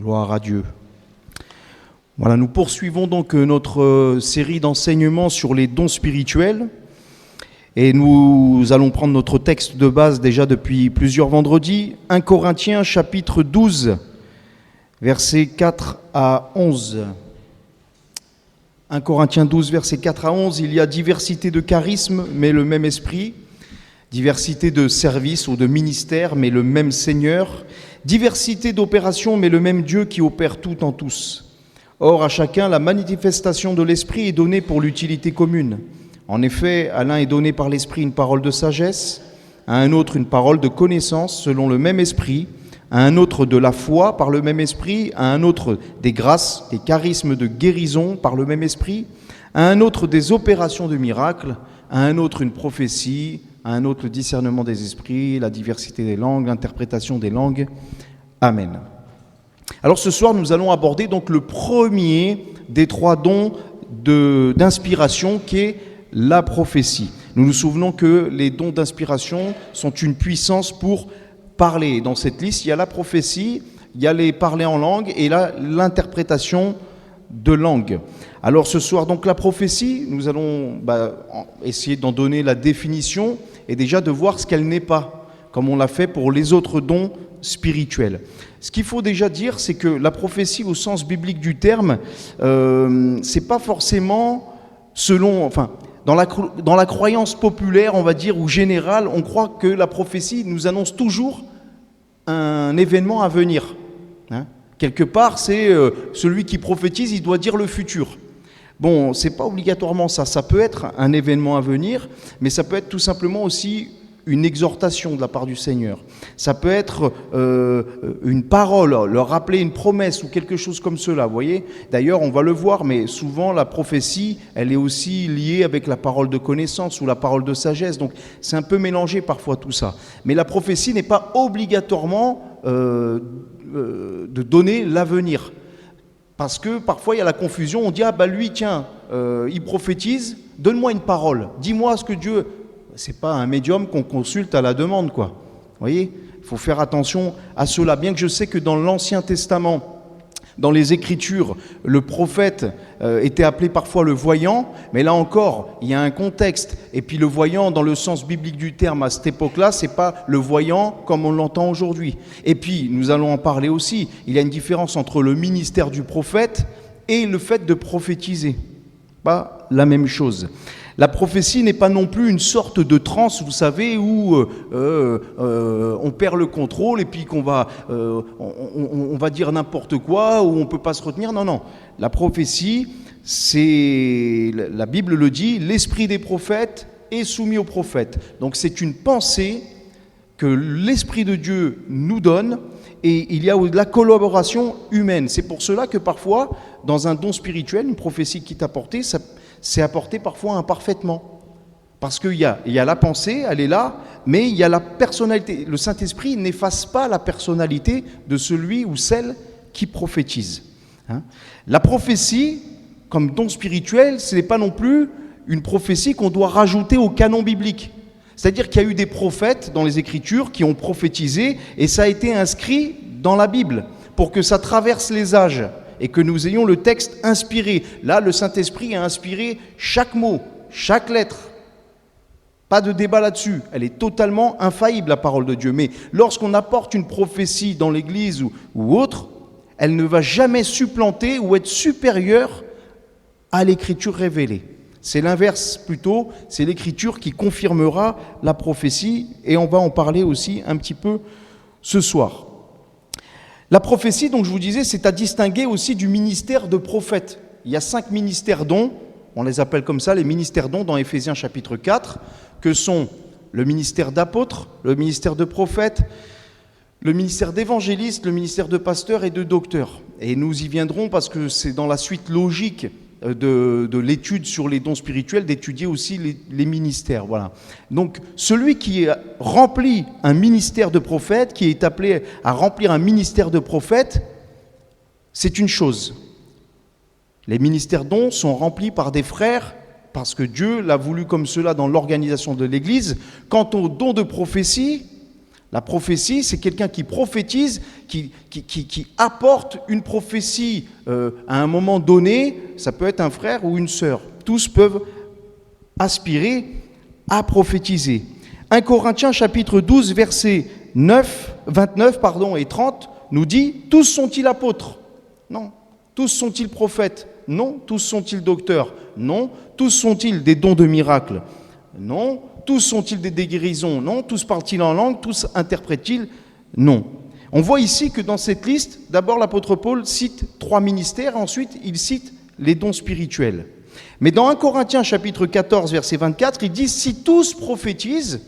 Gloire à Dieu. Voilà, nous poursuivons donc notre série d'enseignements sur les dons spirituels. Et nous allons prendre notre texte de base déjà depuis plusieurs vendredis. 1 Corinthiens chapitre 12, versets 4 à 11. 1 Corinthiens 12, versets 4 à 11. Il y a diversité de charismes, mais le même esprit. Diversité de services ou de ministères, mais le même Seigneur. Diversité d'opérations, mais le même Dieu qui opère tout en tous. Or, à chacun, la manifestation de l'Esprit est donnée pour l'utilité commune. En effet, à l'un est donné par l'Esprit une parole de sagesse, à un autre une parole de connaissance selon le même Esprit, à un autre de la foi par le même Esprit, à un autre des grâces, des charismes de guérison par le même Esprit, à un autre des opérations de miracles, à un autre une prophétie, à un autre le discernement des esprits, la diversité des langues, l'interprétation des langues. Amen. Alors ce soir, nous allons aborder donc le premier des trois dons d'inspiration qui est la prophétie. Nous nous souvenons que les dons d'inspiration sont une puissance pour parler. Dans cette liste, il y a la prophétie, il y a les parler en langue et l'interprétation de langue. Alors ce soir, donc la prophétie, nous allons essayer d'en donner la définition et déjà de voir ce qu'elle n'est pas, comme on l'a fait pour les autres dons spirituels. Ce qu'il faut déjà dire, c'est que la prophétie au sens biblique du terme, c'est pas forcément dans la croyance populaire, on va dire, ou générale, on croit que la prophétie nous annonce toujours un événement à venir. Quelque part, c'est celui qui prophétise, il doit dire le futur. Bon, c'est pas obligatoirement ça. Ça peut être un événement à venir, mais ça peut être tout simplement aussi une exhortation de la part du Seigneur. Ça peut être une parole, leur rappeler une promesse ou quelque chose comme cela, vous voyez. D'ailleurs, on va le voir, mais souvent la prophétie, elle est aussi liée avec la parole de connaissance ou la parole de sagesse. Donc, c'est un peu mélangé parfois tout ça. Mais la prophétie n'est pas obligatoirement de donner l'avenir. Parce que parfois, il y a la confusion. On dit, lui, tiens, il prophétise, donne-moi une parole. Dis-moi ce que Dieu... C'est pas un médium qu'on consulte à la demande, quoi. Vous voyez, il faut faire attention à cela. Bien que je sais que dans l'Ancien Testament, dans les Écritures, le prophète était appelé parfois le voyant, mais là encore, il y a un contexte. Et puis le voyant, dans le sens biblique du terme, à cette époque-là, c'est pas le voyant comme on l'entend aujourd'hui. Et puis, nous allons en parler aussi, il y a une différence entre le ministère du prophète et le fait de prophétiser. Pas la même chose. La prophétie n'est pas non plus une sorte de transe, vous savez, où on perd le contrôle et puis qu'on va, on va dire n'importe quoi, où on ne peut pas se retenir. Non. La prophétie, c'est, la Bible le dit, l'esprit des prophètes est soumis aux prophètes. Donc c'est une pensée que l'Esprit de Dieu nous donne et il y a de la collaboration humaine. C'est pour cela que parfois, dans un don spirituel, une prophétie qui est apportée, c'est apporté parfois imparfaitement. Parce qu'il y a la pensée, elle est là, mais il y a la personnalité. Le Saint-Esprit n'efface pas la personnalité de celui ou celle qui prophétise. La prophétie, comme don spirituel, ce n'est pas non plus une prophétie qu'on doit rajouter au canon biblique. C'est-à-dire qu'il y a eu des prophètes dans les Écritures qui ont prophétisé et ça a été inscrit dans la Bible pour que ça traverse les âges et que nous ayons le texte inspiré. Là, le Saint-Esprit a inspiré chaque mot, chaque lettre. Pas de débat là-dessus. Elle est totalement infaillible, la parole de Dieu. Mais lorsqu'on apporte une prophétie dans l'Église ou autre, elle ne va jamais supplanter ou être supérieure à l'Écriture révélée. C'est l'inverse plutôt, c'est l'Écriture qui confirmera la prophétie et on va en parler aussi un petit peu ce soir. La prophétie, donc je vous disais, c'est à distinguer aussi du ministère de prophète. Il y a 5 ministères dons, on les appelle comme ça, les ministères dons dans Éphésiens chapitre 4, que sont le ministère d'apôtre, le ministère de prophète, le ministère d'évangéliste, le ministère de pasteur et de docteur. Et nous y viendrons parce que c'est dans la suite logique de l'étude sur les dons spirituels, d'étudier aussi les ministères. Voilà. Donc, celui qui remplit un ministère de prophète, qui est appelé à remplir un ministère de prophète, c'est une chose. Les ministères dons sont remplis par des frères, parce que Dieu l'a voulu comme cela dans l'organisation de l'Église. Quant aux dons de prophétie, La prophétie, c'est quelqu'un qui prophétise, qui apporte une prophétie à un moment donné. Ça peut être un frère ou une sœur. Tous peuvent aspirer à prophétiser. 1 Corinthiens chapitre 12, versets 29 et 30 nous dit « Tous sont-ils apôtres ? Non. Tous sont-ils prophètes ? Non. Tous sont-ils docteurs ? Non. Tous sont-ils des dons de miracles ? Non. Tous sont-ils des guérisons ? Non. Tous parlent-ils en langue ? Tous interprètent-ils ? Non. » On voit ici que dans cette liste, d'abord l'apôtre Paul cite 3 ministères, et ensuite il cite les dons spirituels. Mais dans 1 Corinthiens chapitre 14, verset 24, il dit « Si tous prophétisent,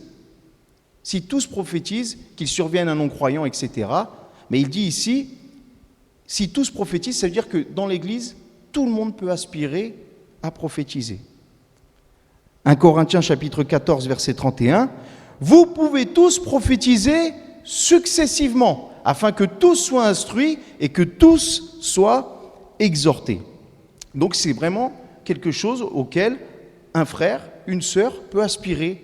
qu'il survienne un non-croyant, etc. » Mais il dit ici, si tous prophétisent, ça veut dire que dans l'Église, tout le monde peut aspirer à prophétiser. 1 Corinthiens chapitre 14, verset 31, « Vous pouvez tous prophétiser successivement, afin que tous soient instruits et que tous soient exhortés. » Donc c'est vraiment quelque chose auquel un frère, une sœur peut aspirer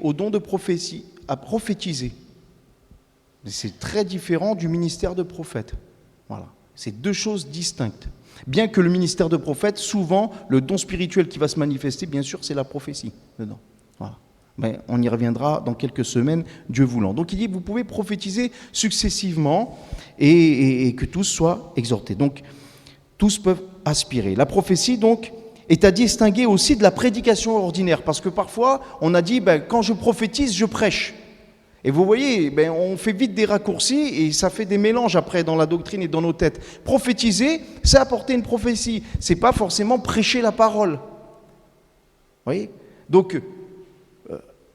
au don de prophétie, à prophétiser. Mais c'est très différent du ministère de prophète. Voilà. C'est 2 choses distinctes. Bien que le ministère de prophète, souvent, le don spirituel qui va se manifester, bien sûr, c'est la prophétie dedans. Voilà. Mais on y reviendra dans quelques semaines, Dieu voulant. Donc il dit, vous pouvez prophétiser successivement et que tous soient exhortés. Donc, tous peuvent aspirer. La prophétie, donc, est à distinguer aussi de la prédication ordinaire. Parce que parfois, on a dit, quand je prophétise, je prêche. Et vous voyez, on fait vite des raccourcis et ça fait des mélanges après dans la doctrine et dans nos têtes. Prophétiser, c'est apporter une prophétie. C'est pas forcément prêcher la parole. Vous voyez ? Donc,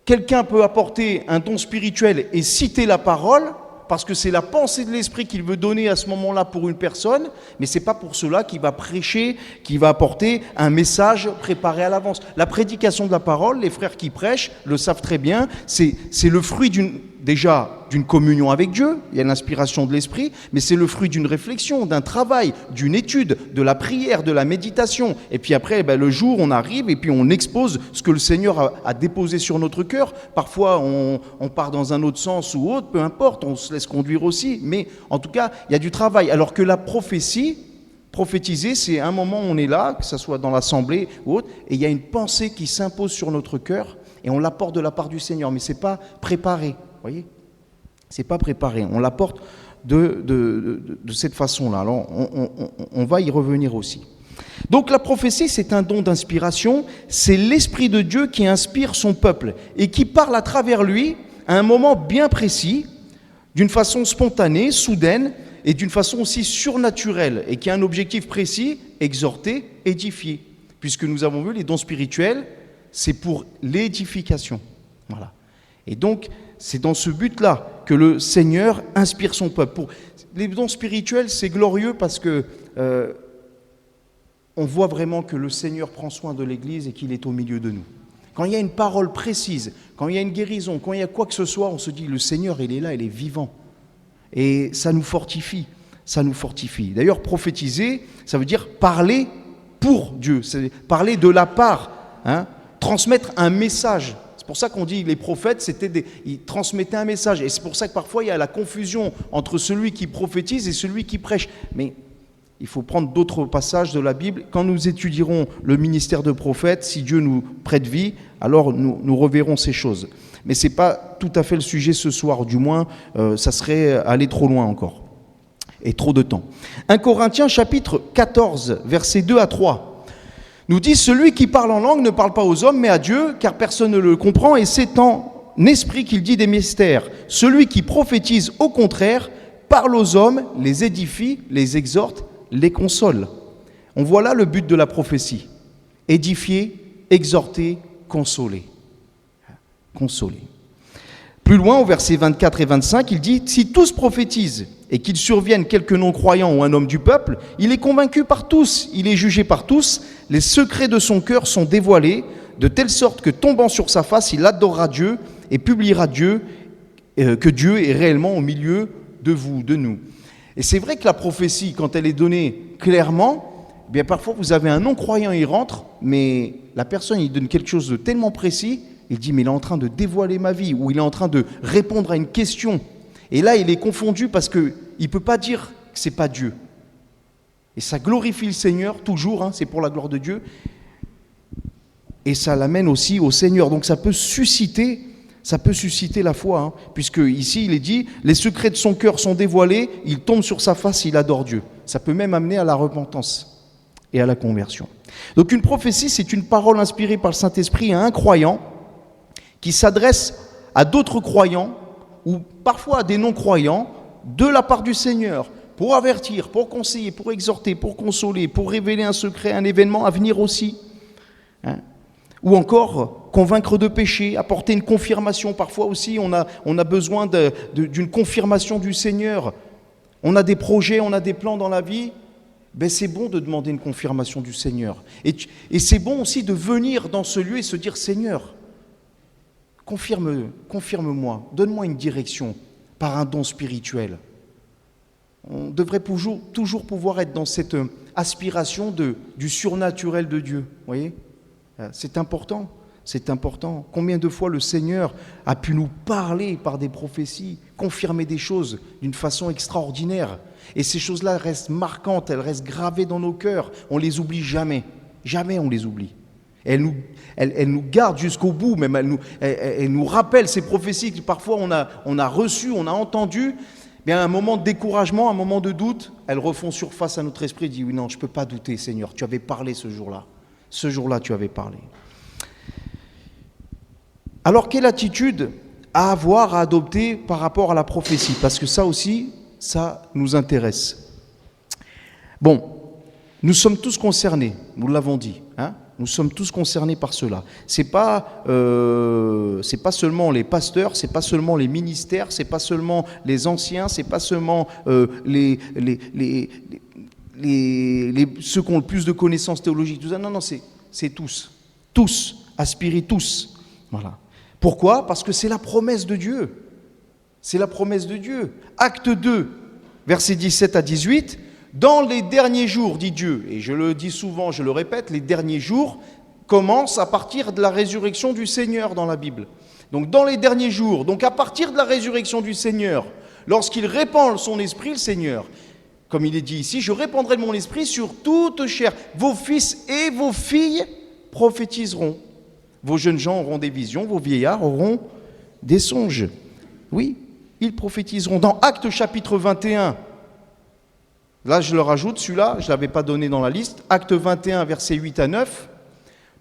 quelqu'un peut apporter un don spirituel et citer la parole, parce que c'est la pensée de l'esprit qu'il veut donner à ce moment-là pour une personne, mais ce n'est pas pour cela qu'il va prêcher, qu'il va apporter un message préparé à l'avance. La prédication de la parole, les frères qui prêchent le savent très bien, c'est le fruit d'une communion avec Dieu, il y a l'inspiration de l'esprit, mais c'est le fruit d'une réflexion, d'un travail, d'une étude, de la prière, de la méditation. Et puis après, le jour, on arrive et puis on expose ce que le Seigneur a déposé sur notre cœur. Parfois, on part dans un autre sens ou autre, peu importe, on se laisse conduire aussi. Mais en tout cas, il y a du travail. Alors que la prophétiser, c'est un moment où on est là, que ce soit dans l'assemblée ou autre, et il y a une pensée qui s'impose sur notre cœur et on l'apporte de la part du Seigneur. Mais ce n'est pas préparé. Vous voyez, c'est pas préparé. On l'apporte de cette façon-là. Alors, on va y revenir aussi. Donc, la prophétie, c'est un don d'inspiration. C'est l'Esprit de Dieu qui inspire son peuple et qui parle à travers lui à un moment bien précis, d'une façon spontanée, soudaine et d'une façon aussi surnaturelle et qui a un objectif précis, exhorter, édifier. Puisque nous avons vu, les dons spirituels, c'est pour l'édification. Voilà. Et donc, c'est dans ce but-là que le Seigneur inspire son peuple. Les dons spirituels, c'est glorieux parce que on voit vraiment que le Seigneur prend soin de l'Église et qu'il est au milieu de nous. Quand il y a une parole précise, quand il y a une guérison, quand il y a quoi que ce soit, on se dit, le Seigneur, il est là, il est vivant. Et ça nous fortifie, D'ailleurs, prophétiser, ça veut dire parler pour Dieu, c'est parler de la part, transmettre un message. C'est pour ça qu'on dit les prophètes, ils transmettaient un message. Et c'est pour ça que parfois il y a la confusion entre celui qui prophétise et celui qui prêche. Mais il faut prendre d'autres passages de la Bible. Quand nous étudierons le ministère de prophète, si Dieu nous prête vie, alors nous reverrons ces choses. Mais ce n'est pas tout à fait le sujet ce soir, du moins, ça serait aller trop loin encore. Et trop de temps. 1 Corinthiens chapitre 14, versets 2 à 3. Nous dit, celui qui parle en langue ne parle pas aux hommes, mais à Dieu, car personne ne le comprend, et c'est en esprit qu'il dit des mystères. Celui qui prophétise, au contraire, parle aux hommes, les édifie, les exhorte, les console. On voit là le but de la prophétie. Édifier, exhorter, consoler. Consoler. Plus loin, au verset 24 et 25, il dit « Si tous prophétisent et qu'il survienne quelque non-croyant ou un homme du peuple, il est convaincu par tous, il est jugé par tous, les secrets de son cœur sont dévoilés, de telle sorte que tombant sur sa face, il adorera Dieu et publiera Dieu, que Dieu est réellement au milieu de vous, de nous. » Et c'est vrai que la prophétie, quand elle est donnée clairement, bien parfois vous avez un non-croyant, il rentre, mais la personne il donne quelque chose de tellement précis Il dit, mais il est en train de dévoiler ma vie, ou il est en train de répondre à une question. Et là, il est confondu parce qu'il ne peut pas dire que ce n'est pas Dieu. Et ça glorifie le Seigneur, toujours, c'est pour la gloire de Dieu. Et ça l'amène aussi au Seigneur. Donc ça peut susciter la foi, puisque ici, il est dit, les secrets de son cœur sont dévoilés, il tombe sur sa face, il adore Dieu. Ça peut même amener à la repentance et à la conversion. Donc une prophétie, c'est une parole inspirée par le Saint-Esprit à un croyant qui s'adresse à d'autres croyants ou parfois à des non-croyants de la part du Seigneur pour avertir, pour conseiller, pour exhorter, pour consoler, pour révéler un secret, un événement à venir aussi. Ou encore convaincre de péché, apporter une confirmation. Parfois aussi, on a besoin d'une confirmation du Seigneur. On a des projets, on a des plans dans la vie. C'est bon de demander une confirmation du Seigneur. Et c'est bon aussi de venir dans ce lieu et se dire, Seigneur, confirme-moi, donne-moi une direction par un don spirituel. On devrait toujours pouvoir être dans cette aspiration du surnaturel de Dieu. Vous voyez ? C'est important. Combien de fois le Seigneur a pu nous parler par des prophéties, confirmer des choses d'une façon extraordinaire. Et ces choses-là restent marquantes, elles restent gravées dans nos cœurs. On ne les oublie jamais. Jamais on les oublie. Elle nous garde jusqu'au bout, même elle nous rappelle ces prophéties que parfois on a reçues, on a entendues. À un moment de découragement, un moment de doute, elles refont surface à notre esprit et disent, oui, non, je ne peux pas douter, Seigneur, tu avais parlé ce jour-là. Ce jour-là, tu avais parlé. Alors, quelle attitude à avoir, à adopter par rapport à la prophétie ? Parce que ça aussi, ça nous intéresse. Bon, nous sommes tous concernés, nous l'avons dit. Nous sommes tous concernés par cela. C'est pas seulement les pasteurs, c'est pas seulement les ministères, c'est pas seulement les anciens, c'est pas seulement ceux qui ont le plus de connaissances théologiques. Tout ça. Non, c'est tous. Tous, aspirez tous. Voilà. Pourquoi ? Parce que c'est la promesse de Dieu. C'est la promesse de Dieu. Acte 2, versets 17 à 18. Dans les derniers jours, dit Dieu, et je le dis souvent, je le répète, les derniers jours commencent à partir de la résurrection du Seigneur dans la Bible. Donc dans les derniers jours, donc à partir de la résurrection du Seigneur, lorsqu'il répand son esprit, le Seigneur, comme il est dit ici, je répandrai mon esprit sur toute chair. Vos fils et vos filles prophétiseront. Vos jeunes gens auront des visions, vos vieillards auront des songes. Oui, ils prophétiseront. Dans Actes chapitre 21, là, je le rajoute, celui-là, je ne l'avais pas donné dans la liste. Acte 21, versets 8 à 9.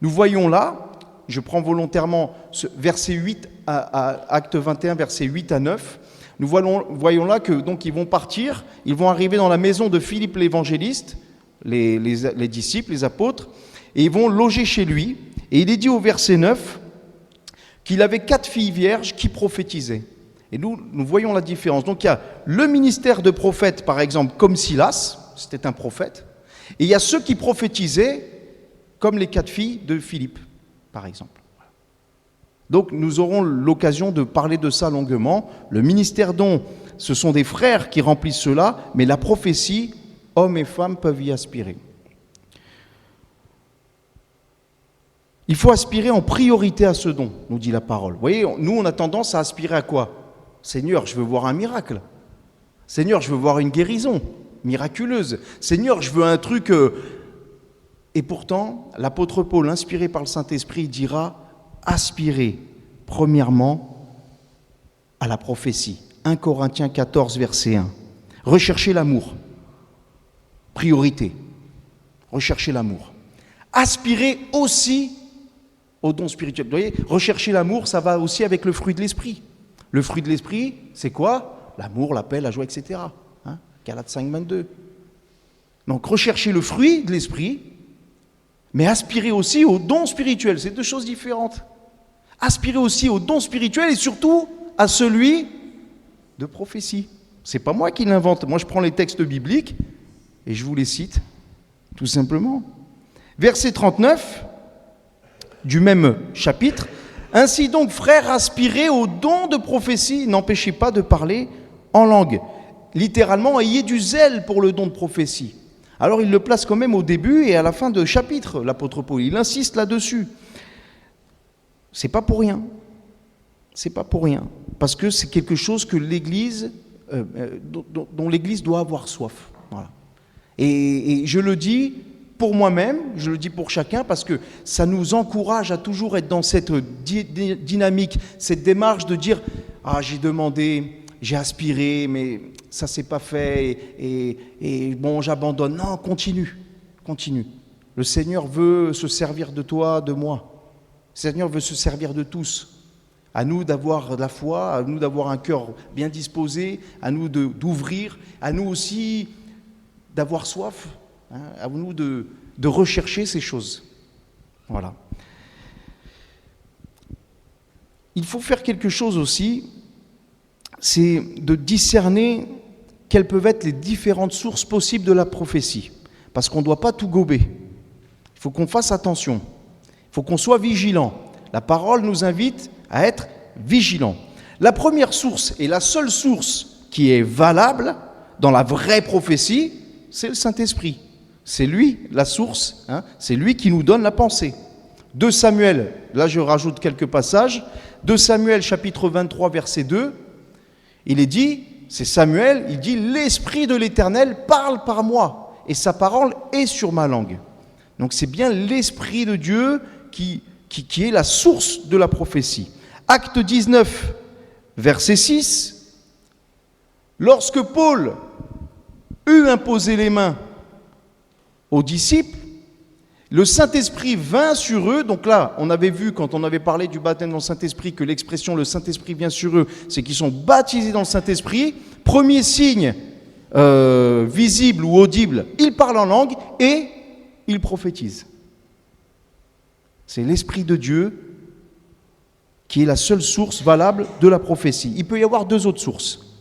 Nous voyons là, je prends volontairement ce verset 8 à Acte 21, versets 8 à 9. Nous voyons là que donc ils vont partir, ils vont arriver dans la maison de Philippe l'évangéliste, les disciples, les apôtres, et ils vont loger chez lui. Et il est dit au verset 9 qu'il avait 4 filles vierges qui prophétisaient. Et nous voyons la différence. Donc il y a le ministère de prophète, par exemple, comme Silas, c'était un prophète, et il y a ceux qui prophétisaient, comme les 4 filles de Philippe, par exemple. Donc nous aurons l'occasion de parler de ça longuement. Le ministère don, ce sont des frères qui remplissent cela, mais la prophétie, hommes et femmes peuvent y aspirer. Il faut aspirer en priorité à ce don, nous dit la parole. Vous voyez, nous on a tendance à aspirer à quoi ? Seigneur, je veux voir un miracle. Seigneur, je veux voir une guérison miraculeuse. Seigneur, je veux un truc... Et pourtant, l'apôtre Paul, inspiré par le Saint-Esprit, dira aspirer, premièrement, à la prophétie. 1 Corinthiens 14, verset 1. Recherchez l'amour. Priorité. Recherchez l'amour. Aspirez aussi au don spirituel. Vous voyez, rechercher l'amour, ça va aussi avec le fruit de l'esprit. Le fruit de l'esprit, c'est quoi ? L'amour, la paix, la joie, etc. Galates 5, 22. Donc, rechercher le fruit de l'esprit, mais aspirer aussi au don spirituel. C'est 2 choses différentes. Aspirer aussi au don spirituel et surtout à celui de prophétie. C'est pas moi qui l'invente. Moi, je prends les textes bibliques et je vous les cite, tout simplement. Verset 39 du même chapitre. Ainsi donc, frères, aspirez au don de prophétie, n'empêchez pas de parler en langue. Littéralement, ayez du zèle pour le don de prophétie. Alors, il le place quand même au début et à la fin de chapitre, l'apôtre Paul. Il insiste là-dessus. C'est pas pour rien. C'est pas pour rien. Parce que c'est quelque chose que l'Église, dont l'Église doit avoir soif. Voilà. Et je le dis pour moi-même, je le dis pour chacun, parce que ça nous encourage à toujours être dans cette dynamique, cette démarche de dire « Ah, j'ai demandé, j'ai aspiré, mais ça ne s'est pas fait, et bon, j'abandonne. » Non, continue. Le Seigneur veut se servir de toi, de moi. Le Seigneur veut se servir de tous. À nous d'avoir de la foi, à nous d'avoir un cœur bien disposé, à nous d'ouvrir, à nous aussi d'avoir soif, hein, à nous de rechercher ces choses. Voilà. Il faut faire quelque chose aussi, c'est de discerner quelles peuvent être les différentes sources possibles de la prophétie. Parce qu'on ne doit pas tout gober. Il faut qu'on fasse attention. Il faut qu'on soit vigilant. La parole nous invite à être vigilants. La première source et la seule source qui est valable dans la vraie prophétie, c'est le Saint-Esprit. C'est lui la source, hein, c'est lui qui nous donne la pensée. 2 Samuel, là je rajoute quelques passages, 2 Samuel chapitre 23 verset 2, il est dit, c'est Samuel, il dit « L'Esprit de l'Éternel parle par moi et sa parole est sur ma langue ». Donc c'est bien l'Esprit de Dieu qui est la source de la prophétie. Acte 19, verset 6, lorsque Paul eut imposé les mains aux disciples, le Saint-Esprit vint sur eux. Donc là, on avait vu, quand on avait parlé du baptême dans le Saint-Esprit, que l'expression « le Saint-Esprit vient sur eux », c'est qu'ils sont baptisés dans le Saint-Esprit. Premier signe visible ou audible, ils parlent en langue et ils prophétisent. C'est l'Esprit de Dieu qui est la seule source valable de la prophétie. Il peut y avoir 2 autres sources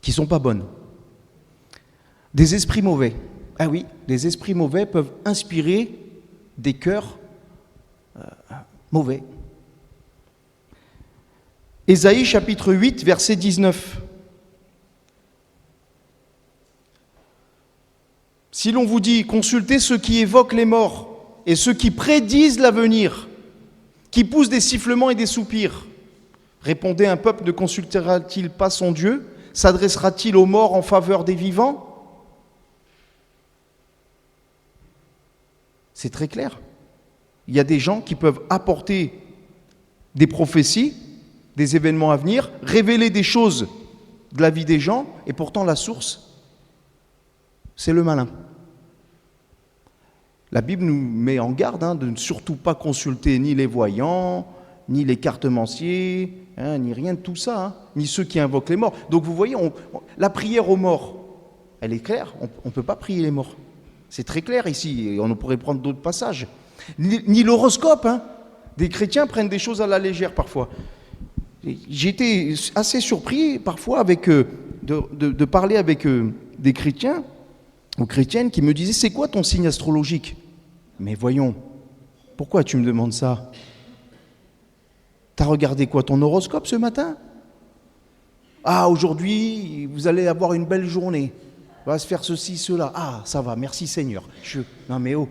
qui ne sont pas bonnes. Des esprits mauvais. Ah oui, les esprits mauvais peuvent inspirer des cœurs mauvais. Ésaïe chapitre 8, verset 19. Si l'on vous dit, consultez ceux qui évoquent les morts et ceux qui prédisent l'avenir, qui poussent des sifflements et des soupirs, répondez, un peuple ne consultera-t-il pas son Dieu? S'adressera-t-il aux morts en faveur des vivants? C'est très clair. Il y a des gens qui peuvent apporter des prophéties, des événements à venir, révéler des choses de la vie des gens, et pourtant la source, c'est le malin. La Bible nous met en garde de ne surtout pas consulter ni les voyants, ni les cartomanciers, ni rien de tout ça, ni ceux qui invoquent les morts. Donc vous voyez, la prière aux morts, elle est claire, on ne peut pas prier les morts. C'est très clair ici, et on pourrait prendre d'autres passages. Ni l'horoscope, des chrétiens prennent des choses à la légère parfois. J'ai été assez surpris parfois de parler avec des chrétiens ou chrétiennes qui me disaient « C'est quoi ton signe astrologique ?» Mais voyons, pourquoi tu me demandes ça? T'as regardé quoi, ton horoscope ce matin? Ah, aujourd'hui, vous allez avoir une belle journée. On va se faire ceci, cela. Ah, ça va, merci Seigneur. Non mais oh,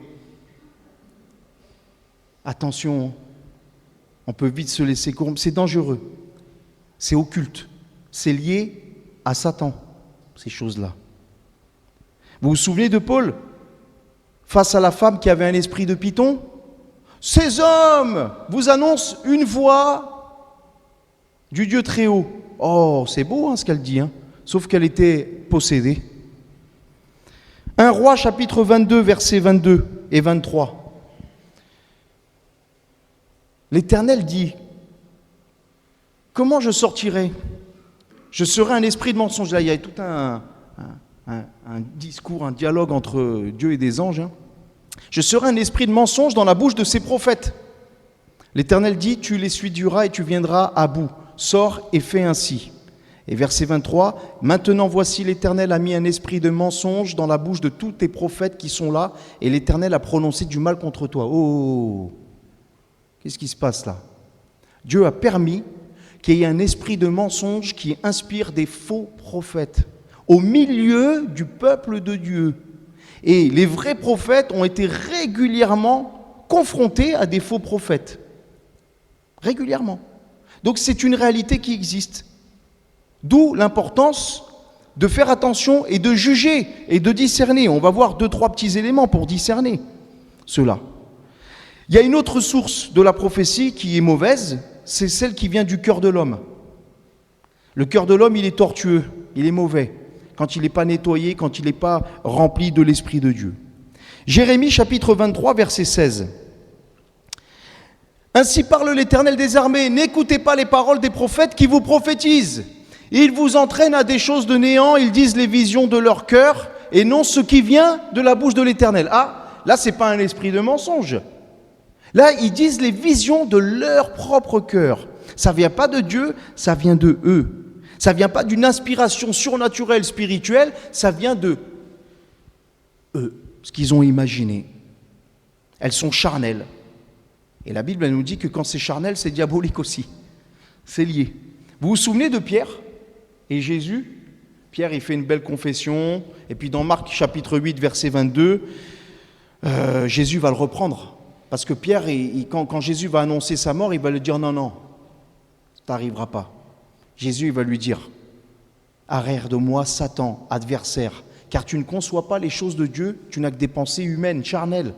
attention, on peut vite se laisser corrompre. C'est dangereux, c'est occulte, c'est lié à Satan, ces choses-là. Vous vous souvenez de Paul, face à la femme qui avait un esprit de python? Ces hommes vous annoncent une voix du Dieu très haut. Oh, c'est beau ce qu'elle dit, sauf qu'elle était possédée. 1 Roi chapitre 22, versets 22 et 23. L'Éternel dit, « Comment je sortirai? Je serai un esprit de mensonge. » Là, il y a tout un discours, un dialogue entre Dieu et des anges. Je serai un esprit de mensonge dans la bouche de ses prophètes. L'Éternel dit, tu l'essuieras et tu viendras à bout. Sors et fais ainsi. Et verset 23, maintenant voici l'Éternel a mis un esprit de mensonge dans la bouche de tous tes prophètes qui sont là, et l'Éternel a prononcé du mal contre toi. Oh, qu'est-ce qui se passe là? Dieu a permis qu'il y ait un esprit de mensonge qui inspire des faux prophètes au milieu du peuple de Dieu. Et les vrais prophètes ont été régulièrement confrontés à des faux prophètes. Régulièrement. Donc c'est une réalité qui existe. D'où l'importance de faire attention et de juger et de discerner. On va voir 2-3 petits éléments pour discerner cela. Il y a une autre source de la prophétie qui est mauvaise, c'est celle qui vient du cœur de l'homme. Le cœur de l'homme, il est tortueux, il est mauvais, quand il n'est pas nettoyé, quand il n'est pas rempli de l'Esprit de Dieu. Jérémie chapitre 23, verset 16. Ainsi parle l'Éternel des armées, n'écoutez pas les paroles des prophètes qui vous prophétisent. Ils vous entraînent à des choses de néant, ils disent les visions de leur cœur et non ce qui vient de la bouche de l'Éternel. Ah, là, ce n'est pas un esprit de mensonge. Là, ils disent les visions de leur propre cœur. Ça ne vient pas de Dieu, ça vient de eux. Ça ne vient pas d'une inspiration surnaturelle, spirituelle, ça vient de eux, ce qu'ils ont imaginé. Elles sont charnelles. Et la Bible, elle nous dit que quand c'est charnel, c'est diabolique aussi. C'est lié. Vous vous souvenez de Pierre et Jésus? Pierre, il fait une belle confession. Et puis dans Marc chapitre 8, verset 22, Jésus va le reprendre. Parce que Pierre, quand Jésus va annoncer sa mort, il va lui dire non, non, ça n'arrivera pas. Jésus, il va lui dire, arrière de moi, Satan, adversaire, car tu ne conçois pas les choses de Dieu, tu n'as que des pensées humaines, charnelles.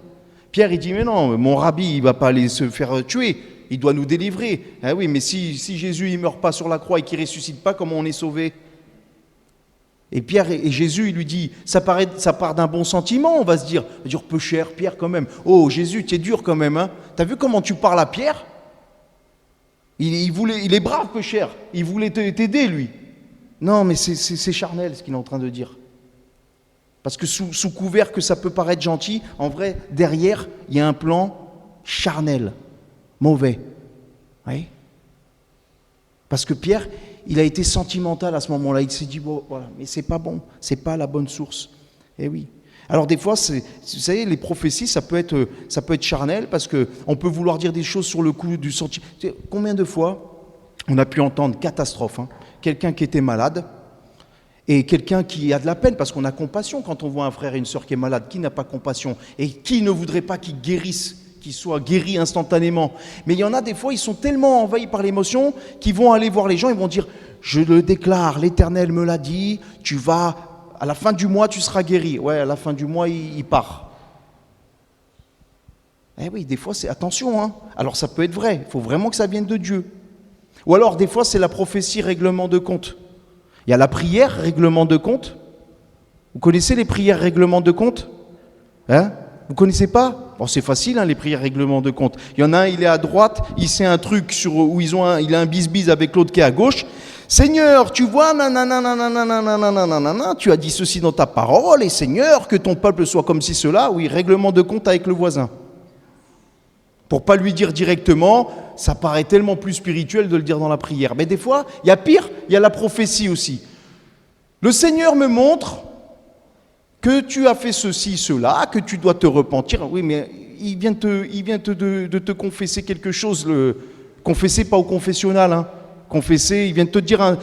Pierre, il dit, mais non, mon rabbi, il ne va pas aller se faire tuer, il doit nous délivrer. Ah oui, mais si Jésus ne meurt pas sur la croix et qu'il ne ressuscite pas, comment on est sauvé? Et Pierre et Jésus, il lui dit, ça part d'un bon sentiment, on va se dire peu cher, Pierre quand même. Oh Jésus, tu es dur quand même, hein. T'as vu comment tu parles à Pierre? Il est brave, peu cher, il voulait t'aider lui. Non, mais c'est charnel ce qu'il est en train de dire. Parce que sous couvert que ça peut paraître gentil, en vrai, derrière, il y a un plan charnel, mauvais. Oui. Parce que Pierre, il a été sentimental à ce moment-là. Il s'est dit, bon, voilà, mais c'est pas bon, c'est pas la bonne source. Eh oui. Alors des fois, vous savez, les prophéties, ça peut être charnel parce qu'on peut vouloir dire des choses sur le coup du sentiment. Combien de fois on a pu entendre catastrophe, hein, quelqu'un qui était malade et quelqu'un qui a de la peine parce qu'on a compassion quand on voit un frère et une sœur qui est malade. Qui n'a pas compassion? Et qui ne voudrait pas qu'ils guérissent, qu'ils soient guéris instantanément? Mais il y en a des fois, ils sont tellement envahis par l'émotion qu'ils vont aller voir les gens, ils vont dire « Je le déclare, l'Éternel me l'a dit, tu vas... à la fin du mois, tu seras guéri. » Ouais, à la fin du mois, il part. Eh oui, des fois, c'est attention, hein. Alors, ça peut être vrai. Il faut vraiment que ça vienne de Dieu. Ou alors, des fois, c'est la prophétie règlement de compte. Il y a la prière règlement de compte. Vous connaissez les prières règlement de compte? Hein? Vous connaissez pas? Bon, c'est facile, hein, les prières règlement de compte. Il y en a un, il est à droite, il sait un truc où il a un bis-bis avec l'autre qui est à gauche. Seigneur, tu vois, tu as dit ceci dans ta parole, et Seigneur, que ton peuple soit comme ci, cela. Oui, règlement de compte avec le voisin. Pour pas lui dire directement, ça paraît tellement plus spirituel de le dire dans la prière. Mais des fois, il y a pire, il y a la prophétie aussi. Le Seigneur me montre que tu as fait ceci, cela, que tu dois te repentir. Oui, mais il vient de te confesser quelque chose. Confesser, pas au confessionnal, hein. Confesser, il vient de te dire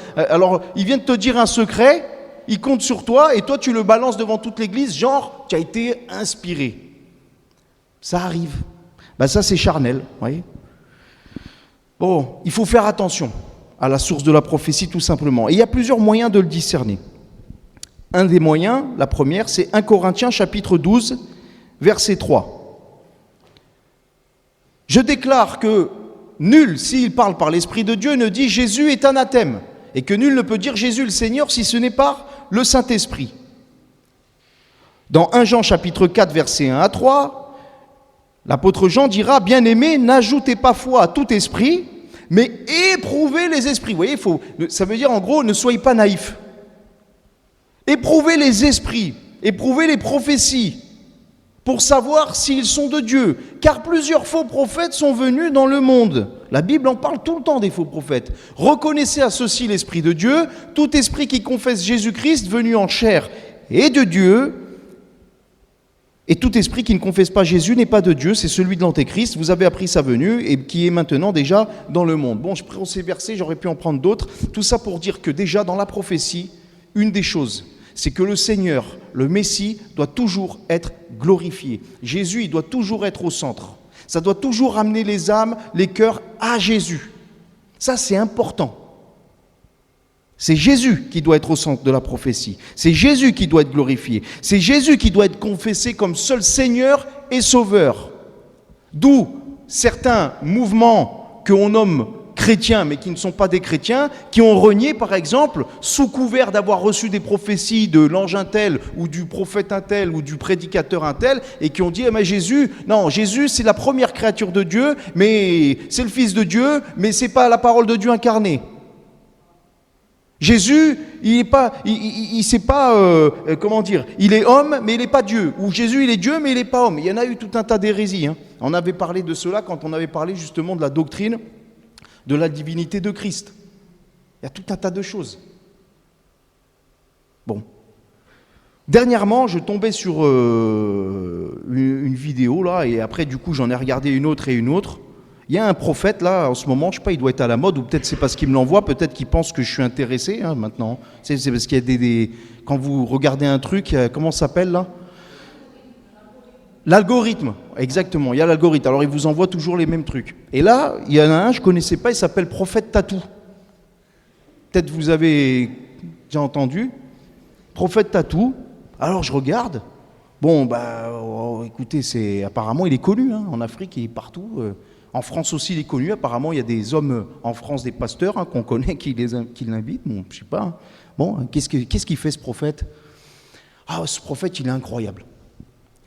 il vient de te dire un secret, il compte sur toi et toi tu le balances devant toute l'église, genre tu as été inspiré. Ça arrive. Ben ça c'est charnel, vous voyez. Bon, il faut faire attention à la source de la prophétie tout simplement. Et il y a plusieurs moyens de le discerner. Un des moyens, la première, c'est 1 Corinthiens chapitre 12, verset 3. Je déclare que nul, s'il parle par l'Esprit de Dieu, ne dit Jésus est anathème, et que nul ne peut dire Jésus le Seigneur si ce n'est par le Saint-Esprit. Dans 1 Jean chapitre 4, verset 1 à 3, l'apôtre Jean dira, bien-aimés, n'ajoutez pas foi à tout esprit, mais éprouvez les esprits. Vous voyez, ça veut dire en gros, ne soyez pas naïfs. Éprouvez les esprits, éprouvez les prophéties, pour savoir s'ils sont de Dieu. Car plusieurs faux prophètes sont venus dans le monde. La Bible en parle tout le temps des faux prophètes. Reconnaissez à ceci l'Esprit de Dieu, tout esprit qui confesse Jésus-Christ venu en chair est de Dieu, et tout esprit qui ne confesse pas Jésus n'est pas de Dieu, c'est celui de l'Antéchrist. Vous avez appris sa venue et qui est maintenant déjà dans le monde. Bon, je prends ces versets, j'aurais pu en prendre d'autres. Tout ça pour dire que déjà dans la prophétie, une des choses, c'est que le Seigneur, le Messie, doit toujours être glorifié. Jésus, il doit toujours être au centre. Ça doit toujours amener les âmes, les cœurs à Jésus. Ça, c'est important. C'est Jésus qui doit être au centre de la prophétie. C'est Jésus qui doit être glorifié. C'est Jésus qui doit être confessé comme seul Seigneur et Sauveur. D'où certains mouvements qu'on nomme chrétiens, mais qui ne sont pas des chrétiens, qui ont renié, par exemple, sous couvert d'avoir reçu des prophéties de l'ange un tel, ou du prophète un tel, ou du prédicateur un tel, et qui ont dit, mais Jésus, c'est la première créature de Dieu, mais c'est le Fils de Dieu, mais c'est pas la parole de Dieu incarnée. Jésus, il est pas, il est homme, mais il n'est pas Dieu. Ou Jésus, il est Dieu, mais il n'est pas homme. Il y en a eu tout un tas d'hérésies. On avait parlé de cela quand on avait parlé justement de la doctrine de la divinité de Christ. Il y a tout un tas de choses. Bon. Dernièrement, je tombais sur une vidéo, là, et après, du coup, j'en ai regardé une autre et une autre. Il y a un prophète, là, en ce moment, je ne sais pas, il doit être à la mode, ou peut-être c'est parce qu'il me l'envoie, peut-être qu'il pense que je suis intéressé, maintenant. C'est parce qu'il y a des... Quand vous regardez un truc, comment ça s'appelle, là ? L'algorithme, exactement, il y a l'algorithme. Alors, il vous envoie toujours les mêmes trucs. Et là, il y en a un, je ne connaissais pas, il s'appelle Prophète Tatou. Peut-être vous avez déjà entendu. Prophète Tatou. Alors, je regarde. Bon, écoutez, apparemment, il est connu, en Afrique, il est partout. En France aussi, il est connu. Apparemment, il y a des hommes en France, des pasteurs qu'on connaît, qui l'invitent. Bon, je ne sais pas. Bon, qu'est-ce qu'il fait, ce prophète ? Ah, ce prophète, il est incroyable.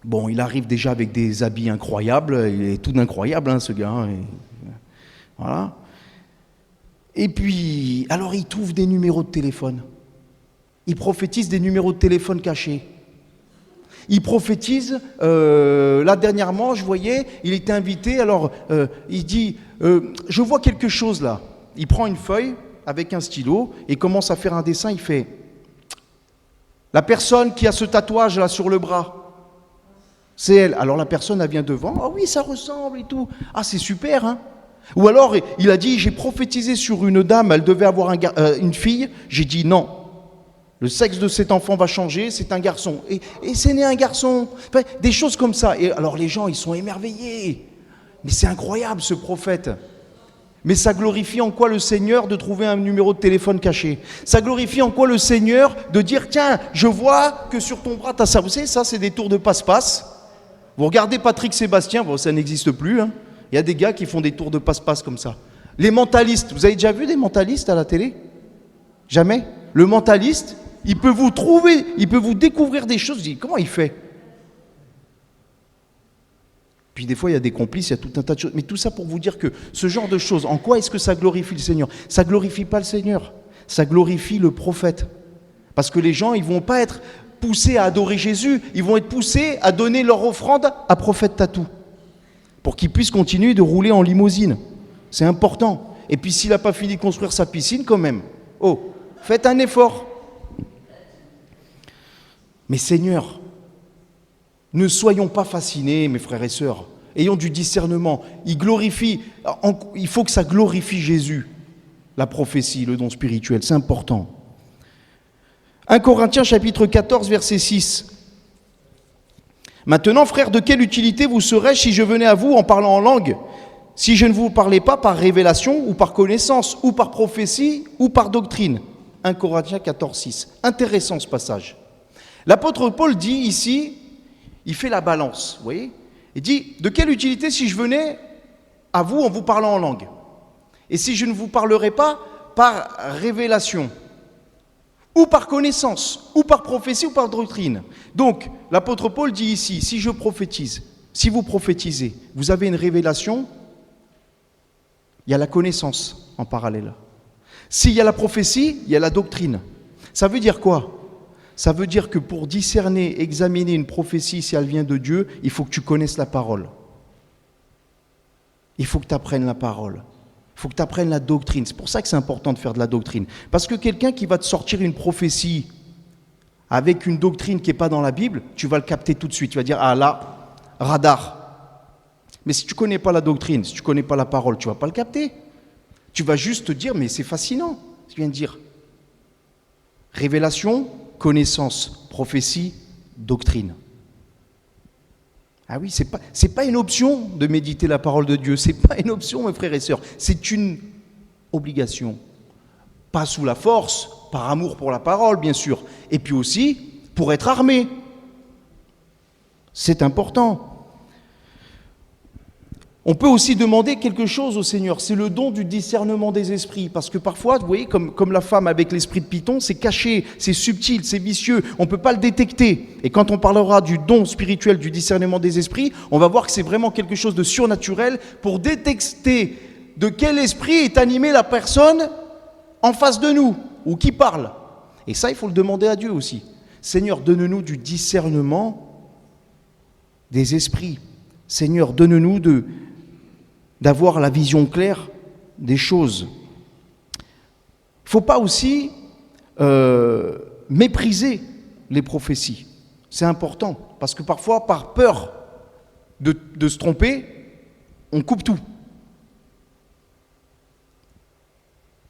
Bon, il arrive déjà avec des habits incroyables, il est tout d'incroyable, ce gars. Voilà. Et puis, alors il trouve des numéros de téléphone. Il prophétise des numéros de téléphone cachés. Il prophétise, là dernièrement, je voyais, il était invité, alors il dit, je vois quelque chose là. Il prend une feuille avec un stylo et commence à faire un dessin, il fait, la personne qui a ce tatouage là sur le bras, c'est elle. Alors la personne, elle vient devant. Ah oui, ça ressemble et tout. Ah, c'est super, hein. Ou alors, il a dit, j'ai prophétisé sur une dame, elle devait avoir une fille. J'ai dit non. Le sexe de cet enfant va changer, c'est un garçon. Et c'est né un garçon. Enfin, des choses comme ça. Et alors les gens, ils sont émerveillés. Mais c'est incroyable, ce prophète. Mais ça glorifie en quoi le Seigneur de trouver un numéro de téléphone caché? Ça glorifie en quoi le Seigneur de dire, tiens, je vois que sur ton bras, tu as ça. Vous savez, ça, c'est des tours de passe-passe. Vous regardez Patrick Sébastien, bon, ça n'existe plus. Il y a des gars qui font des tours de passe-passe comme ça. Les mentalistes, vous avez déjà vu des mentalistes à la télé? Jamais. Le mentaliste, il peut vous trouver, il peut vous découvrir des choses. Vous dites, comment il fait? Puis des fois, il y a des complices, il y a tout un tas de choses. Mais tout ça pour vous dire que ce genre de choses, en quoi est-ce que ça glorifie le Seigneur? Ça ne glorifie pas le Seigneur, ça glorifie le prophète. Parce que les gens, ils ne vont pas être poussés à adorer Jésus, ils vont être poussés à donner leur offrande à Prophète Tatou, pour qu'il puisse continuer de rouler en limousine. C'est important. Et puis s'il n'a pas fini de construire sa piscine, quand même, faites un effort. Mais Seigneur, ne soyons pas fascinés, mes frères et sœurs. Ayons du discernement. Il faut que ça glorifie Jésus, la prophétie, le don spirituel. C'est important. 1 Corinthiens chapitre 14, verset 6. Maintenant, frères, de quelle utilité vous serais-je si je venais à vous en parlant en langue, si je ne vous parlais pas par révélation ou par connaissance, ou par prophétie, ou par doctrine? 1 Corinthiens 14, 6. Intéressant ce passage. L'apôtre Paul dit ici, il fait la balance, vous voyez? Il dit, de quelle utilité si je venais à vous en vous parlant en langue? Et si je ne vous parlerais pas par révélation, ou par connaissance, ou par prophétie, ou par doctrine. Donc, l'apôtre Paul dit ici, si je prophétise, si vous prophétisez, vous avez une révélation, il y a la connaissance en parallèle. S'il y a la prophétie, il y a la doctrine. Ça veut dire quoi? Ça veut dire que pour discerner, examiner une prophétie, si elle vient de Dieu, il faut que tu connaisses la parole. Il faut que tu apprennes la parole. Il faut que tu apprennes la doctrine. C'est pour ça que c'est important de faire de la doctrine. Parce que quelqu'un qui va te sortir une prophétie avec une doctrine qui n'est pas dans la Bible, tu vas le capter tout de suite. Tu vas dire, ah là, radar. Mais si tu ne connais pas la doctrine, si tu ne connais pas la parole, tu ne vas pas le capter. Tu vas juste te dire, mais c'est fascinant, ce qu'il vient de dire. Révélation, connaissance, prophétie, doctrine. Ah oui, c'est pas une option de méditer la parole de Dieu, c'est pas une option, mes frères et sœurs, c'est une obligation. Pas sous la force, par amour pour la parole, bien sûr, et puis aussi pour être armé. C'est important. On peut aussi demander quelque chose au Seigneur, c'est le don du discernement des esprits, parce que parfois, vous voyez, comme la femme avec l'esprit de Python, c'est caché, c'est subtil, c'est vicieux, on ne peut pas le détecter. Et quand on parlera du don spirituel du discernement des esprits, on va voir que c'est vraiment quelque chose de surnaturel pour détecter de quel esprit est animée la personne en face de nous, ou qui parle. Et ça, il faut le demander à Dieu aussi. Seigneur, donne-nous du discernement des esprits. Seigneur, donne-nous d'avoir la vision claire des choses. Il ne faut pas aussi mépriser les prophéties. C'est important, parce que parfois, par peur de se tromper, on coupe tout.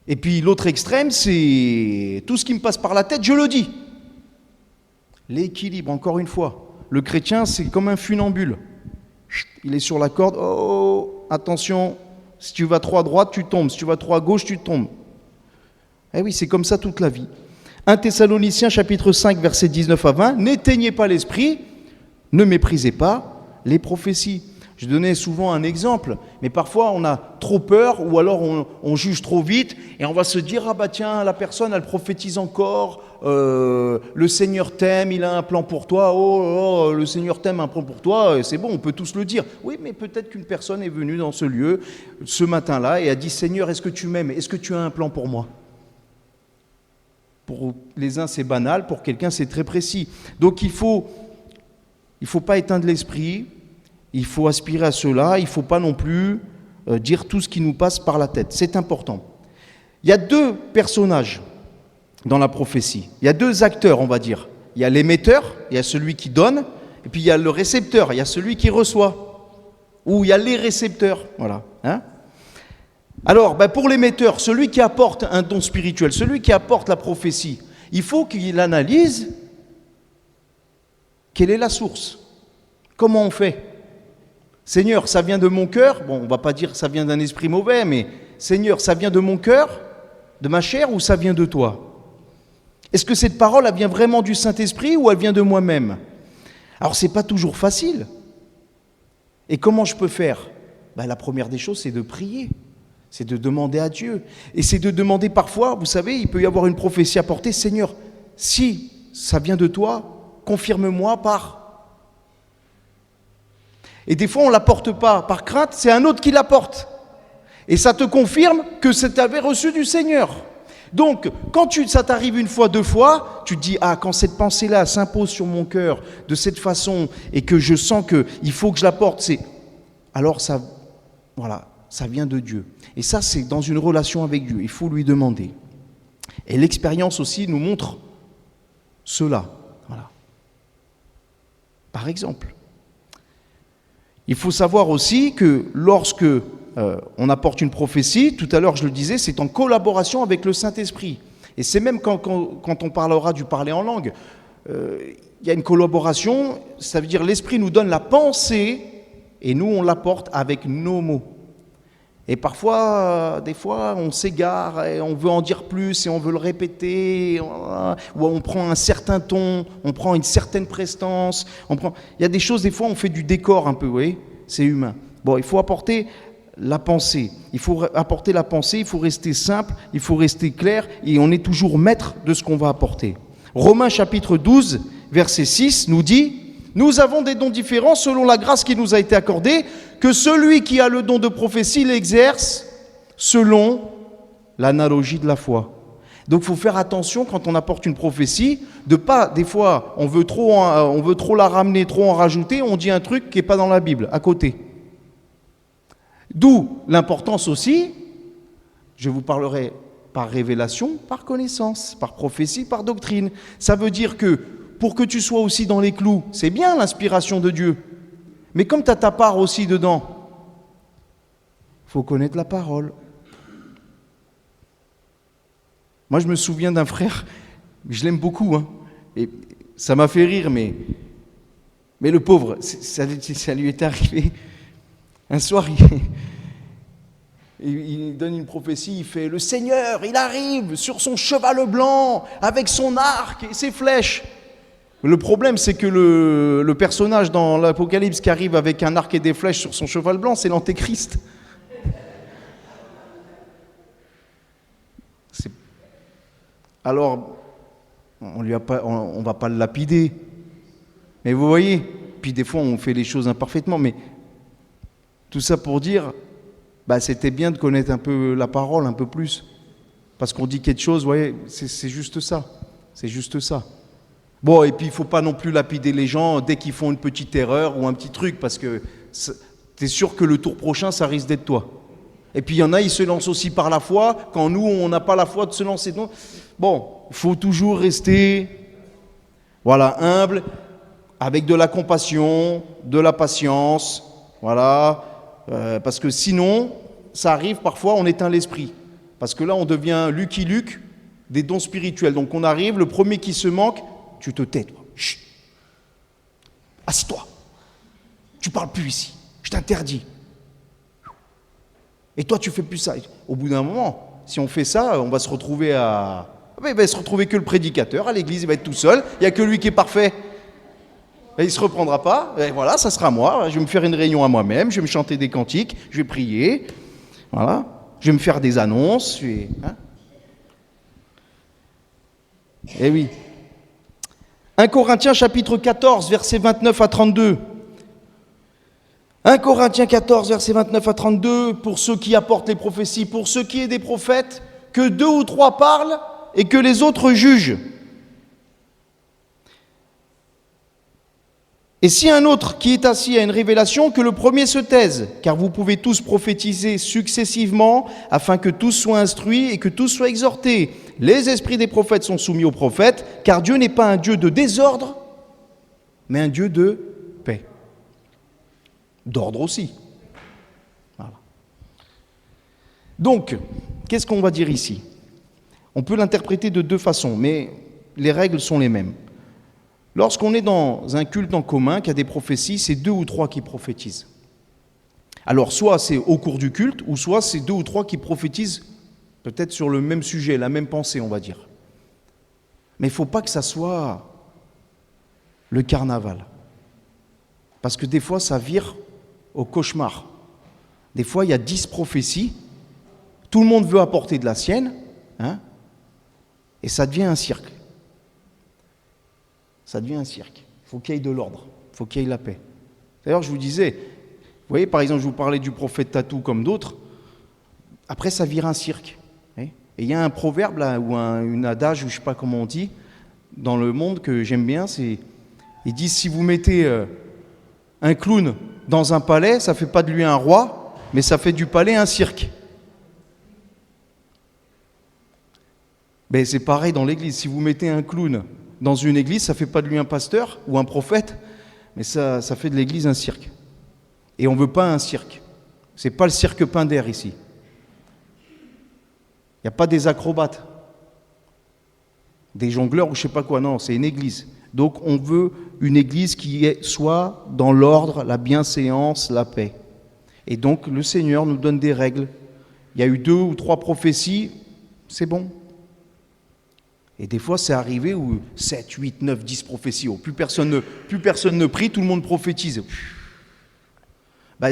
Et puis l'autre extrême, c'est tout ce qui me passe par la tête, je le dis. L'équilibre, encore une fois. Le chrétien, c'est comme un funambule. Il est sur la corde, oh, attention, si tu vas trop à droite, tu tombes, si tu vas trop à gauche, tu tombes. Eh oui, c'est comme ça toute la vie. 1 Thessaloniciens chapitre 5, versets 19 à 20, n'éteignez pas l'esprit, ne méprisez pas les prophéties. Je donnais souvent un exemple, mais parfois on a trop peur ou alors on juge trop vite et on va se dire, ah bah tiens, la personne elle prophétise encore, le Seigneur t'aime, il a un plan pour toi, oh, le Seigneur t'aime, un plan pour toi, c'est bon, on peut tous le dire. Oui, mais peut-être qu'une personne est venue dans ce lieu ce matin-là et a dit, Seigneur, est-ce que tu m'aimes? Est-ce que tu as un plan pour moi? Pour les uns c'est banal, pour quelqu'un c'est très précis. Donc il faut pas éteindre l'esprit. Il faut aspirer à cela, il ne faut pas non plus dire tout ce qui nous passe par la tête. C'est important. Il y a deux personnages dans la prophétie. Il y a deux acteurs, on va dire. Il y a l'émetteur, il y a celui qui donne, et puis il y a le récepteur, il y a celui qui reçoit. Ou il y a les récepteurs. Voilà. Hein? Alors, pour l'émetteur, celui qui apporte un don spirituel, celui qui apporte la prophétie, il faut qu'il analyse quelle est la source. Comment on fait ? Seigneur, ça vient de mon cœur. Bon, on ne va pas dire que ça vient d'un esprit mauvais, mais Seigneur, ça vient de mon cœur, de ma chair, ou ça vient de toi? Est-ce que cette parole, elle vient vraiment du Saint-Esprit ou elle vient de moi-même? Alors, ce n'est pas toujours facile. Et comment je peux faire? La première des choses, c'est de prier. C'est de demander à Dieu. Et c'est de demander parfois, vous savez, il peut y avoir une prophétie apportée. Seigneur, si ça vient de toi, confirme-moi par... Et des fois, on ne l'apporte pas par crainte, c'est un autre qui l'apporte. Et ça te confirme que tu avais reçu du Seigneur. Donc, quand ça t'arrive une fois, deux fois, tu te dis, ah, quand cette pensée-là s'impose sur mon cœur de cette façon et que je sens qu'il faut que je l'apporte, alors ça, voilà, ça vient de Dieu. Et ça, c'est dans une relation avec Dieu. Il faut lui demander. Et l'expérience aussi nous montre cela. Voilà. Par exemple. Il faut savoir aussi que lorsque on apporte une prophétie, tout à l'heure je le disais, c'est en collaboration avec le Saint-Esprit. Et c'est même quand on parlera du parler en langue, il y a une collaboration, ça veut dire l'Esprit nous donne la pensée et nous on l'apporte avec nos mots. Et parfois, des fois, on s'égare et on veut en dire plus et on veut le répéter, ou on prend un certain ton, on prend une certaine prestance. Il y a des choses, des fois, on fait du décor un peu, vous voyez, c'est humain. Bon, il faut apporter la pensée. Il faut apporter la pensée, il faut rester simple, il faut rester clair, et on est toujours maître de ce qu'on va apporter. Romains chapitre 12, verset 6 nous dit... Nous avons des dons différents selon la grâce qui nous a été accordée, que celui qui a le don de prophétie l'exerce selon l'analogie de la foi. Donc il faut faire attention quand on apporte une prophétie, de pas, des fois, on veut trop la ramener, trop en rajouter, on dit un truc qui n'est pas dans la Bible, à côté. D'où l'importance aussi, je vous parlerai par révélation, par connaissance, par prophétie, par doctrine. Ça veut dire que pour que tu sois aussi dans les clous, c'est bien l'inspiration de Dieu. Mais comme tu as ta part aussi dedans, il faut connaître la parole. Moi, je me souviens d'un frère, je l'aime beaucoup, et ça m'a fait rire, mais Mais le pauvre, ça lui est arrivé. Un soir, il donne une prophétie, il fait « Le Seigneur, il arrive sur son cheval blanc, avec son arc et ses flèches. » Le problème, c'est que le personnage dans l'Apocalypse qui arrive avec un arc et des flèches sur son cheval blanc, c'est l'Antéchrist. Alors, on ne va pas le lapider. Mais vous voyez, puis des fois, on fait les choses imparfaitement, mais tout ça pour dire, c'était bien de connaître un peu la parole, un peu plus. Parce qu'on dit quelque chose, vous voyez, c'est juste ça. C'est juste ça. Bon, et puis il ne faut pas non plus lapider les gens dès qu'ils font une petite erreur ou un petit truc, parce que tu es sûr que le tour prochain, ça risque d'être toi. Et puis il y en a, ils se lancent aussi par la foi, quand nous, on n'a pas la foi de se lancer. Donc, bon, il faut toujours rester, voilà, humble, avec de la compassion, de la patience, voilà, parce que sinon, ça arrive parfois, on éteint l'esprit. Parce que là, on devient Lucky Luke, des dons spirituels. Donc on arrive, le premier qui se manque, tu te tais, toi. Chut. Assis-toi. Tu parles plus ici. Je t'interdis. Et toi, tu fais plus ça. Au bout d'un moment, si on fait ça, on va se retrouver il va se retrouver que le prédicateur à l'église, il va être tout seul. Il n'y a que lui qui est parfait. Et il ne se reprendra pas. Et voilà, ça sera moi. Je vais me faire une réunion à moi-même. Je vais me chanter des cantiques. Je vais prier. Voilà. Je vais me faire des annonces. Eh oui. 1 Corinthiens chapitre 14, versets 29 à 32. 1 Corinthiens 14, versets 29 à 32, pour ceux qui apportent les prophéties, pour ceux qui est des prophètes, que 2 ou 3 parlent et que les autres jugent. Et si un autre qui est assis a une révélation, que le premier se taise, car vous pouvez tous prophétiser successivement, afin que tous soient instruits et que tous soient exhortés. Les esprits des prophètes sont soumis aux prophètes, car Dieu n'est pas un Dieu de désordre, mais un Dieu de paix. D'ordre aussi. Voilà. Donc, qu'est-ce qu'on va dire ici ? On peut l'interpréter de 2 façons, mais les règles sont les mêmes. Lorsqu'on est dans un culte en commun, qui a des prophéties, c'est 2 ou 3 qui prophétisent. Alors, soit c'est au cours du culte, ou soit c'est 2 ou 3 qui prophétisent peut-être sur le même sujet, la même pensée, on va dire. Mais il ne faut pas que ça soit le carnaval. Parce que des fois, ça vire au cauchemar. Des fois, il y a 10 prophéties, tout le monde veut apporter de la sienne, et ça devient un cirque. Ça devient un cirque. Il faut qu'il y ait de l'ordre, il faut qu'il y ait la paix. D'ailleurs, je vous disais, vous voyez, par exemple, je vous parlais du prophète Tatou comme d'autres, après ça vire un cirque. Et il y a un proverbe là, ou une adage, ou je ne sais pas comment on dit, dans le monde que j'aime bien, ils disent si vous mettez un clown dans un palais, ça ne fait pas de lui un roi, mais ça fait du palais un cirque. Ben, c'est pareil dans l'église, si vous mettez un clown dans une église, ça ne fait pas de lui un pasteur ou un prophète, mais ça fait de l'église un cirque. Et on ne veut pas un cirque. Ce n'est pas le cirque Pinder ici. Il n'y a pas des acrobates, des jongleurs ou je ne sais pas quoi, non, c'est une église. Donc on veut une église qui soit dans l'ordre, la bienséance, la paix. Et donc le Seigneur nous donne des règles. Il y a eu 2 ou 3 prophéties, c'est bon. Et des fois, c'est arrivé où 7, 8, 9, 10 prophéties, plus personne ne prie, tout le monde prophétise.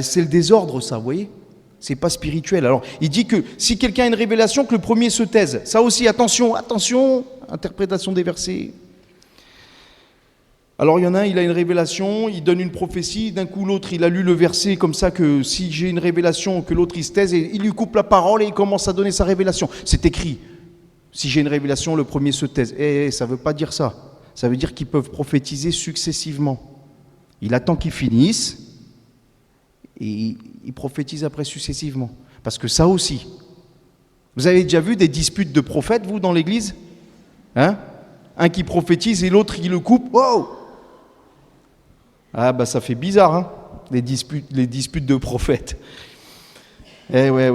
C'est le désordre, ça, vous voyez ? C'est pas spirituel. Alors, il dit que si quelqu'un a une révélation, que le premier se taise. Ça aussi, attention, interprétation des versets. Alors, il y en a un, il a une révélation, il donne une prophétie, d'un coup, l'autre, il a lu le verset comme ça, que si j'ai une révélation, que l'autre, il se taise, et il lui coupe la parole et il commence à donner sa révélation. C'est écrit. Si j'ai une révélation, le premier se taise. Ça ne veut pas dire ça. Ça veut dire qu'ils peuvent prophétiser successivement. Il attend qu'ils finissent et il prophétise après successivement. Parce que ça aussi. Vous avez déjà vu des disputes de prophètes, vous, dans l'église ? Un qui prophétise et l'autre, il le coupe. Wow ! Ça fait bizarre, les disputes de prophètes. Ouais.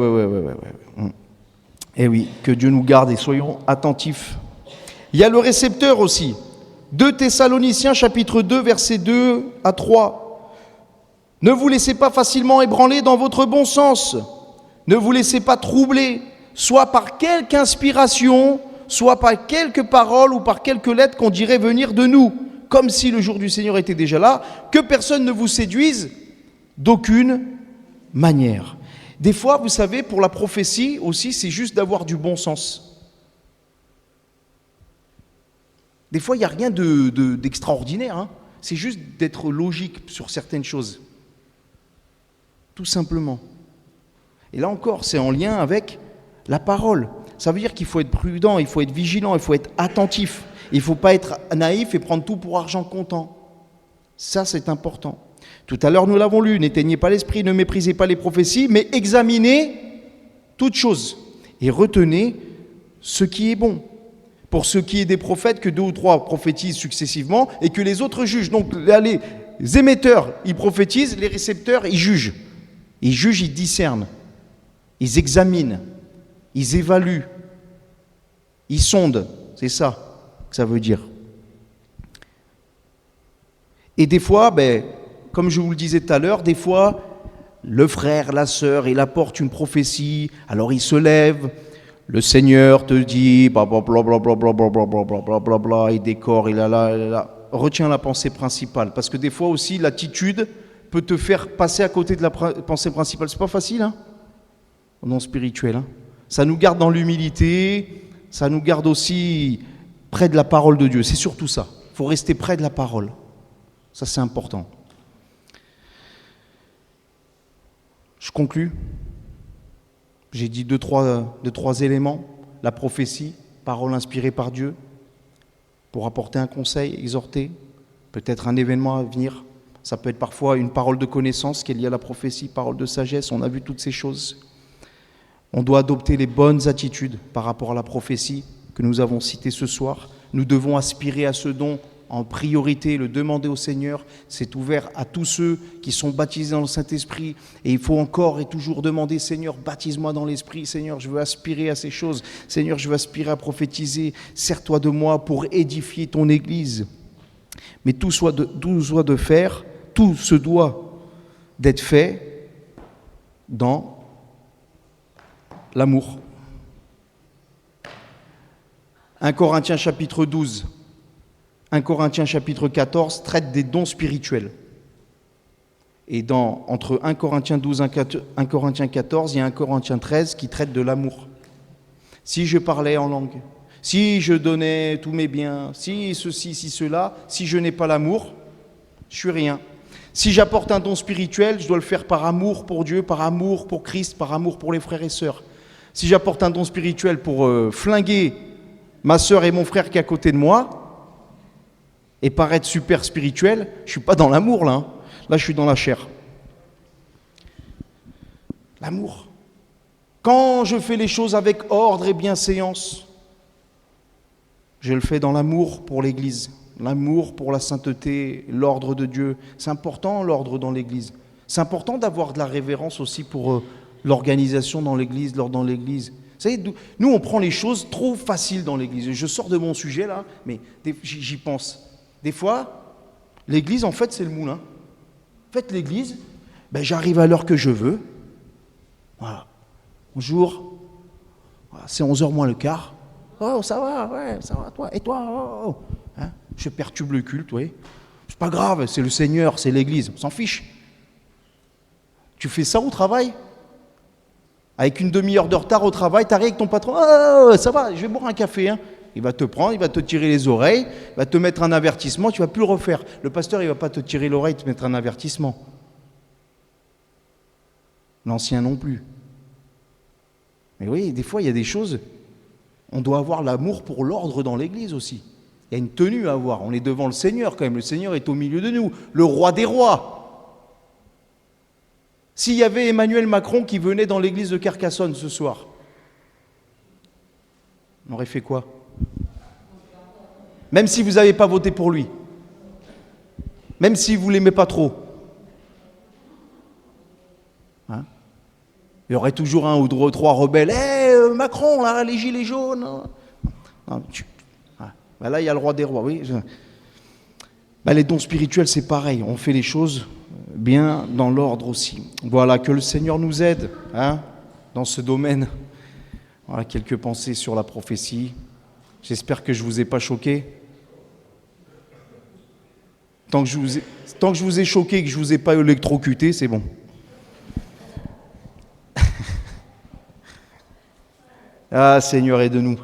Eh oui, que Dieu nous garde et soyons attentifs. Il y a le récepteur aussi. 2 Thessaloniciens chapitre 2 versets 2 à 3. Ne vous laissez pas facilement ébranler dans votre bon sens. Ne vous laissez pas troubler, soit par quelque inspiration, soit par quelques paroles ou par quelques lettres qu'on dirait venir de nous, comme si le jour du Seigneur était déjà là, que personne ne vous séduise d'aucune manière. Des fois, vous savez, pour la prophétie aussi, c'est juste d'avoir du bon sens. Des fois, il n'y a rien d'extraordinaire, hein. C'est juste d'être logique sur certaines choses. Tout simplement. Et là encore, c'est en lien avec la parole. Ça veut dire qu'il faut être prudent, il faut être vigilant, il faut être attentif. Il ne faut pas être naïf et prendre tout pour argent comptant. Ça, c'est important. Tout à l'heure, nous l'avons lu, n'éteignez pas l'esprit, ne méprisez pas les prophéties, mais examinez toutes choses et retenez ce qui est bon. Pour ce qui est des prophètes, que 2 ou 3 prophétisent successivement et que les autres jugent. Donc, les émetteurs, ils prophétisent, les récepteurs, ils jugent. Ils jugent, ils discernent. Ils examinent, ils évaluent, ils sondent, c'est ça que ça veut dire. Et des fois, comme je vous le disais tout à l'heure, des fois, le frère, la sœur, il apporte une prophétie, alors il se lève, le Seigneur te dit, blablabla, il décore, il a là. Retiens la pensée principale, parce que des fois aussi, l'attitude peut te faire passer à côté de la pensée principale. C'est pas facile, hein? Non spirituel. Hein. Ça nous garde dans l'humilité, ça nous garde aussi près de la parole de Dieu. C'est surtout ça. Il faut rester près de la parole. Ça, c'est important. Je conclus. J'ai dit deux, trois éléments. La prophétie, parole inspirée par Dieu, pour apporter un conseil, exhorter, peut-être un événement à venir. Ça peut être parfois une parole de connaissance qui est liée à la prophétie, parole de sagesse. On a vu toutes ces choses. On doit adopter les bonnes attitudes par rapport à la prophétie que nous avons citée ce soir. Nous devons aspirer à ce don en priorité, le demander au Seigneur. C'est ouvert à tous ceux qui sont baptisés dans le Saint-Esprit. Et il faut encore et toujours demander, Seigneur, baptise-moi dans l'Esprit. Seigneur, je veux aspirer à ces choses. Seigneur, je veux aspirer à prophétiser. Sers-toi de moi pour édifier ton Église. Mais tout se doit d'être fait dans l'amour. 1 Corinthiens chapitre 12, 1 Corinthiens chapitre 14 traite des dons spirituels. Et entre 1 Corinthiens 12 et 1 Corinthiens 14, il y a 1 Corinthiens 13 qui traite de l'amour. Si je parlais en langue, si je donnais tous mes biens, si ceci, si cela, si je n'ai pas l'amour, je suis rien. Si j'apporte un don spirituel, je dois le faire par amour pour Dieu, par amour pour Christ, par amour pour les frères et sœurs. Si j'apporte un don spirituel pour flinguer ma sœur et mon frère qui est à côté de moi et paraître super spirituel, je ne suis pas dans l'amour là. Hein. Là, je suis dans la chair. L'amour. Quand je fais les choses avec ordre et bienséance, je le fais dans l'amour pour l'Église, l'amour pour la sainteté, l'ordre de Dieu. C'est important l'ordre dans l'Église. C'est important d'avoir de la révérence aussi pour l'organisation dans l'Église, l'ordre dans l'Église. Vous savez, nous, on prend les choses trop faciles dans l'Église. Je sors de mon sujet, là, mais j'y pense. Des fois, l'Église, en fait, c'est le moulin. En fait, l'Église, j'arrive à l'heure que je veux. Voilà. Bonjour. Voilà, c'est 11h moins le quart. Oh, ça va, ouais, ça va, toi. Et toi, oh. Hein, je perturbe le culte, oui. C'est pas grave, c'est le Seigneur, c'est l'Église. On s'en fiche. Tu fais ça au travail ? Avec une demi-heure de retard au travail, t'arrives avec ton patron, oh, ça va, je vais boire un café. Hein. Il va te prendre, il va te tirer les oreilles, il va te mettre un avertissement, tu ne vas plus le refaire. Le pasteur, il ne va pas te tirer l'oreille, te mettre un avertissement. L'ancien non plus. Mais oui, des fois, il y a des choses, on doit avoir l'amour pour l'ordre dans l'Église aussi. Il y a une tenue à avoir, on est devant le Seigneur quand même, le Seigneur est au milieu de nous, le roi des rois. S'il y avait Emmanuel Macron qui venait dans l'église de Carcassonne ce soir, on aurait fait quoi ? Même si vous n'avez pas voté pour lui, même si vous ne l'aimez pas trop, hein ? Il y aurait toujours un ou deux, trois rebelles. Macron, là, les gilets jaunes. Non, là, il y a le roi des rois, oui. Les dons spirituels, c'est pareil. On fait les choses bien dans l'ordre aussi. Voilà, que le Seigneur nous aide dans ce domaine. Voilà, quelques pensées sur la prophétie. J'espère que je ne vous ai pas choqué. Tant que je vous ai choqué et que je ne vous ai pas électrocuté, c'est bon. Ah, Seigneur, aide-nous.